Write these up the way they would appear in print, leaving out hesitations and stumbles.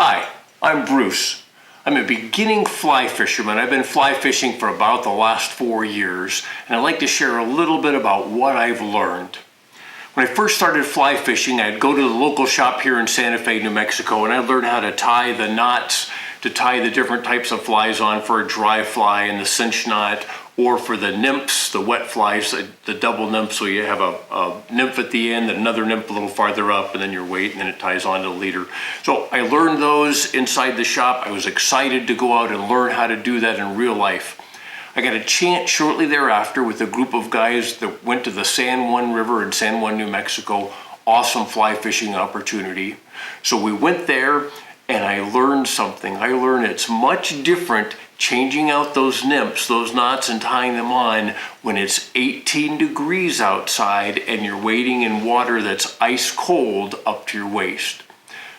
Hi, I'm Bruce. I'm a beginning fly fisherman. I've been fly fishing for about the last 4 years, and I'd like to share a little bit about what I've learned. When I first started fly fishing, I'd go to the local shop here in Santa Fe, New Mexico, and I'd learn how to tie the knots to tie the different types of flies on for a dry fly and the cinch knot, or for the nymphs, the wet flies, the double nymph, so you have a nymph at the end and another nymph a little farther up, and then your weight, and then it ties onto the leader. So I learned those inside the shop. I was excited to go out and learn how to do that in real life. I got a chance shortly thereafter with a group of guys that went to the San Juan River in San Juan, New Mexico. Awesome fly fishing opportunity. So we went there and I learned something. I learned it's much different changing out those nymphs, those knots, and tying them on when it's 18 degrees outside and you're wading in water that's ice cold up to your waist.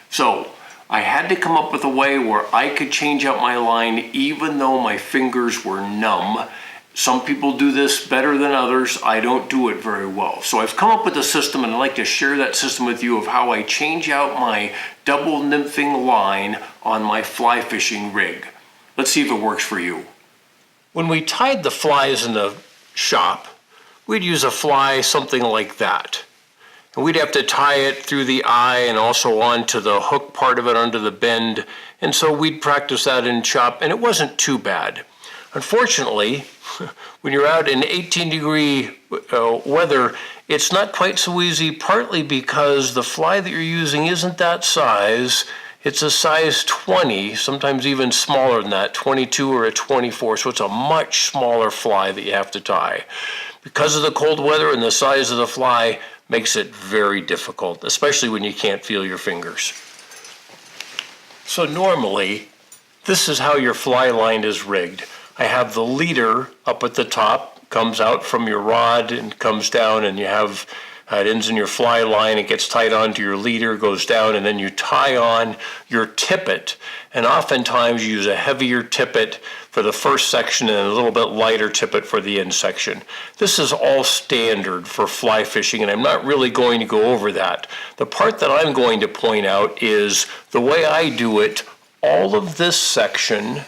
So I had to come up with a way where I could change out my line even though my fingers were numb. Some people do this better than others. I don't do it very well. So I've come up with a system, and I'd like to share that system with you of how I change out my double nymphing line on my fly fishing rig. Let's see if it works for you. When we tied the flies in the shop, we'd use a fly something like that. And we'd have to tie it through the eye and also onto the hook part of it under the bend. And so we'd practice that in shop, and it wasn't too bad. Unfortunately, when you're out in 18-degree weather, it's not quite so easy, partly because the fly that you're using isn't that size. It's a size 20, sometimes even smaller than that, 22 or a 24, so it's a much smaller fly that you have to tie. Because of the cold weather and the size of the fly, makes it very difficult, especially when you can't feel your fingers. So normally, this is how your fly line is rigged. I have the leader up at the top, comes out from your rod and comes down, and you have it ends in your fly line, it gets tied onto your leader, goes down, and then you tie on your tippet. And oftentimes you use a heavier tippet for the first section and a little bit lighter tippet for the end section. This is all standard for fly fishing, and I'm not really going to go over that. The part that I'm going to point out is the way I do it. All of this section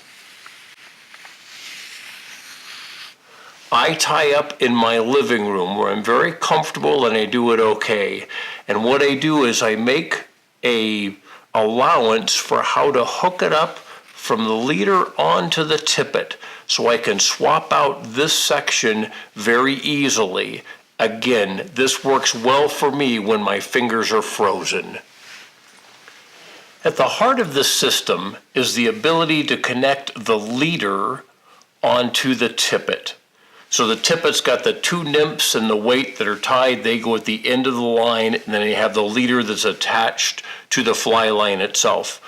I tie up in my living room where I'm very comfortable and I do it okay. And what I do is I make a allowance for how to hook it up from the leader onto the tippet, so I can swap out this section very easily. Again, this works well for me when my fingers are frozen. At the heart of this system is the ability to connect the leader onto the tippet. So the tippet's got the two nymphs and the weight that are tied. They go at the end of the line, and then you have the leader that's attached to the fly line itself.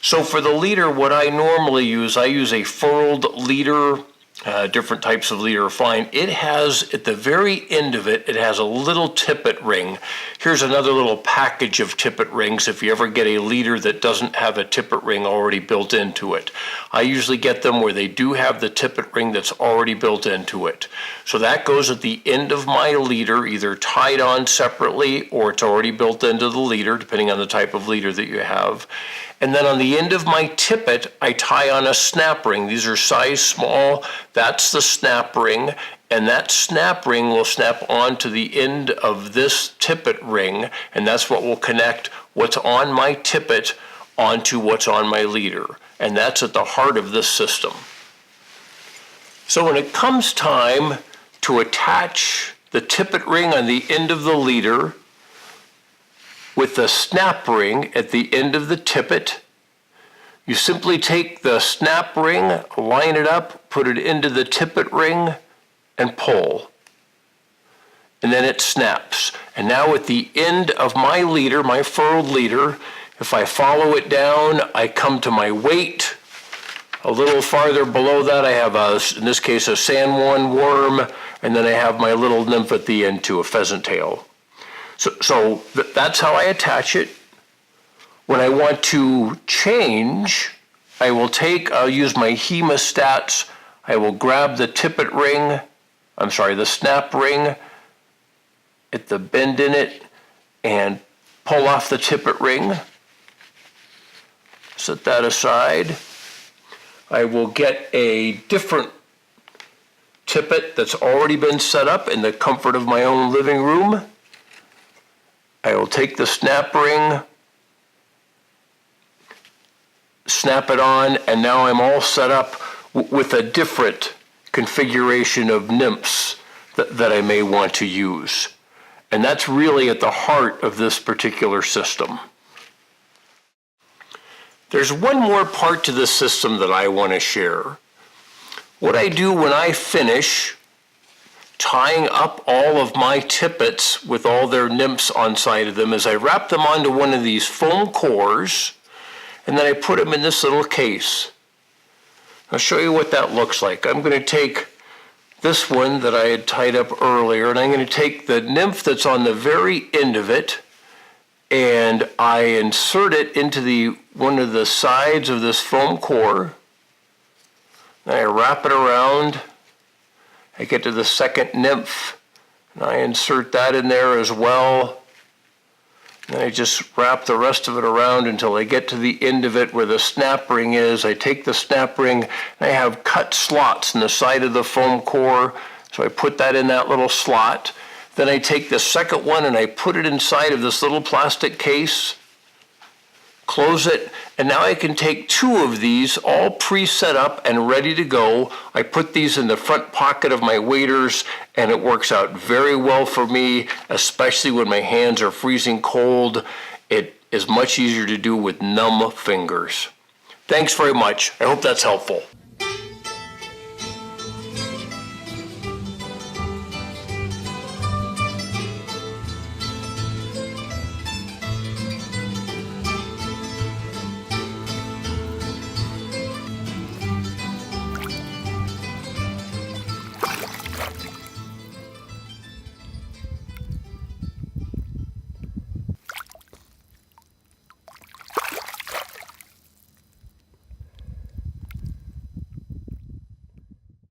So for the leader, what I normally use, I use a furled leader. Different types of leader are fine. It has, at the very end of it, it has a little tippet ring. Here's another little package of tippet rings if you ever get a leader that doesn't have a tippet ring already built into it. I usually get them where they do have the tippet ring that's already built into it. So that goes at the end of my leader, either tied on separately or it's already built into the leader, depending on the type of leader that you have. And then on the end of my tippet, I tie on a snap ring. These are size small. That's the snap ring. And that snap ring will snap onto the end of this tippet ring. And that's what will connect what's on my tippet onto what's on my leader. And that's at the heart of this system. So when it comes time to attach the tippet ring on the end of the leader with the snap ring at the end of the tippet, you simply take the snap ring, line it up, put it into the tippet ring, and pull. And then it snaps. And now at the end of my leader, my furled leader, if I follow it down, I come to my weight. A little farther below that, I have, in this case, a San Juan worm, and then I have my little nymph at the end too, a pheasant tail. So that's how I attach it. When I want to change, I'll use my hemostats. I will grab the tippet ring, the snap ring at the bend in it and pull off the tippet ring. Set that aside. I will get a different tippet that's already been set up in the comfort of my own living room. I will take the snap ring, snap it on, and now I'm all set up with a different configuration of nymphs that I may want to use. And that's really at the heart of this particular system. There's one more part to this system that I want to share. What I do when I finish tying up all of my tippets with all their nymphs on side of them is I wrap them onto one of these foam cores, and then I put them in this little case. I'll show you what that looks like. I'm going to take this one that I had tied up earlier, and I'm going to take the nymph that's on the very end of it, and I insert it into one of the sides of this foam core. Then I wrap it around. I get to the second nymph, and I insert that in there as well. Then I just wrap the rest of it around until I get to the end of it where the snap ring is. I take the snap ring, and I have cut slots in the side of the foam core, so I put that in that little slot. Then I take the second one and I put it inside of this little plastic case, close it, and now I can take two of these all pre-set up and ready to go. I put these in the front pocket of my waders, and it works out very well for me, especially when my hands are freezing cold. It is much easier to do with numb fingers. Thanks very much. I hope that's helpful.